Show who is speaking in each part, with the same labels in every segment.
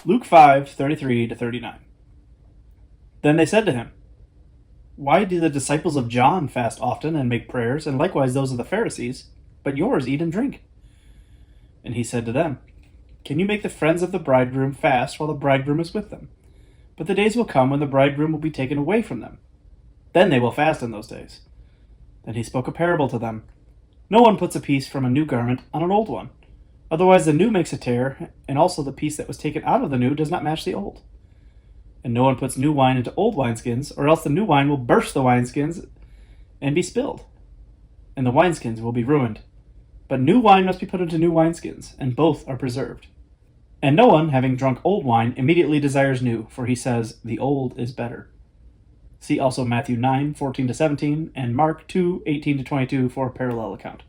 Speaker 1: Luke 5:33-39. Then they said to him, "Why do the disciples of John fast often and make prayers, and likewise those of the Pharisees, but yours eat and drink?" And he said to them, "Can you make the friends of the bridegroom fast while the bridegroom is with them? But the days will come when the bridegroom will be taken away from them. Then they will fast in those days." Then he spoke a parable to them. "No one puts a piece from a new garment on an old one. Otherwise the new makes a tear, and also the piece that was taken out of the new does not match the old. And no one puts new wine into old wineskins, or else the new wine will burst the wineskins and be spilled, and the wineskins will be ruined. But new wine must be put into new wineskins, and both are preserved. And no one, having drunk old wine, immediately desires new, for he says, 'The old is better.'" See also Matthew 9:14-17 and Mark 2:18-22 for a parallel account.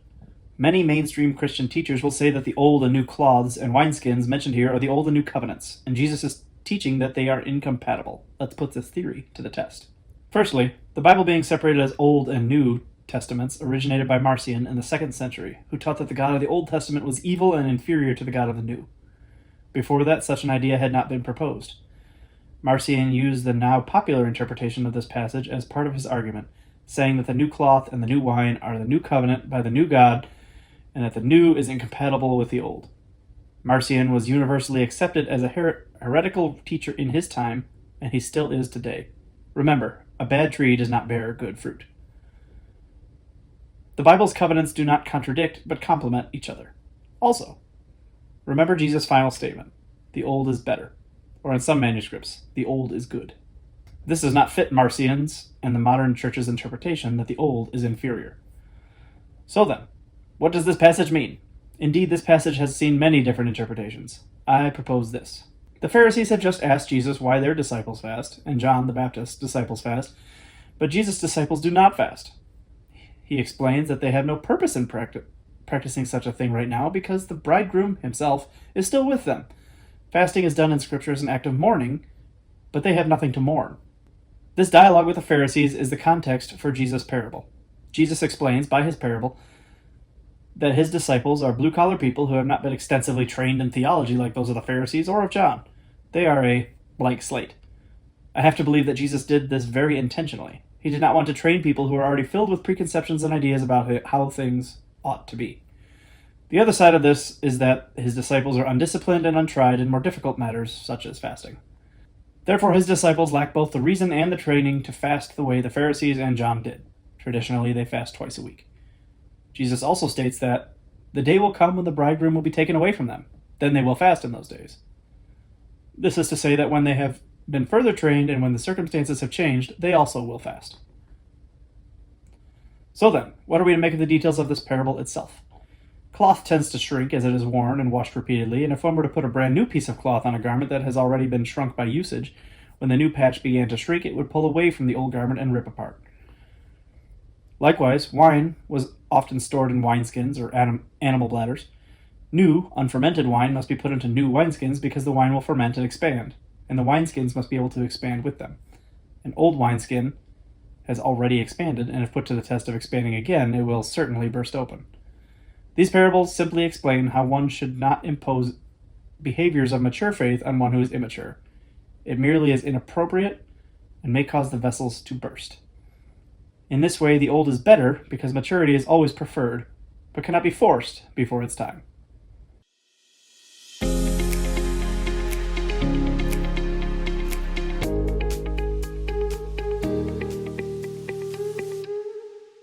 Speaker 1: Many mainstream Christian teachers will say that the old and new cloths and wineskins mentioned here are the old and new covenants, and Jesus is teaching that they are incompatible. Let's put this theory to the test. Firstly, the Bible being separated as Old and New Testaments originated by Marcion in the 2nd century, who taught that the God of the Old Testament was evil and inferior to the God of the New. Before that, such an idea had not been proposed. Marcion used the now popular interpretation of this passage as part of his argument, saying that the new cloth and the new wine are the new covenant by the new God, and that the new is incompatible with the old. Marcion was universally accepted as a heretical teacher in his time, and he still is today. Remember, a bad tree does not bear good fruit. The Bible's covenants do not contradict, but complement each other. Also, remember Jesus' final statement, "The old is better," or in some manuscripts, "The old is good." This does not fit Marcion's and the modern church's interpretation that the old is inferior. So then, what does this passage mean? Indeed, this passage has seen many different interpretations. I propose this. The Pharisees had just asked Jesus why their disciples fast, and John the Baptist's disciples fast, but Jesus' disciples do not fast. He explains that they have no purpose in practicing such a thing right now because the bridegroom himself is still with them. Fasting is done in Scripture as an act of mourning, but they have nothing to mourn. This dialogue with the Pharisees is the context for Jesus' parable. Jesus explains by his parable that his disciples are blue-collar people who have not been extensively trained in theology like those of the Pharisees or of John. They are a blank slate. I have to believe that Jesus did this very intentionally. He did not want to train people who are already filled with preconceptions and ideas about how things ought to be. The other side of this is that his disciples are undisciplined and untried in more difficult matters, such as fasting. Therefore, his disciples lack both the reason and the training to fast the way the Pharisees and John did. Traditionally, they fast twice a week. Jesus also states that the day will come when the bridegroom will be taken away from them. Then they will fast in those days. This is to say that when they have been further trained and when the circumstances have changed, they also will fast. So then, what are we to make of the details of this parable itself? Cloth tends to shrink as it is worn and washed repeatedly, and if one were to put a brand new piece of cloth on a garment that has already been shrunk by usage, when the new patch began to shrink, it would pull away from the old garment and rip apart. Likewise, wine was often stored in wineskins or animal bladders. New, unfermented wine must be put into new wineskins because the wine will ferment and expand, and the wineskins must be able to expand with them. An old wineskin has already expanded, and if put to the test of expanding again, it will certainly burst open. These parables simply explain how one should not impose behaviors of mature faith on one who is immature. It merely is inappropriate and may cause the vessels to burst. In this way, the old is better because maturity is always preferred, but cannot be forced before its time.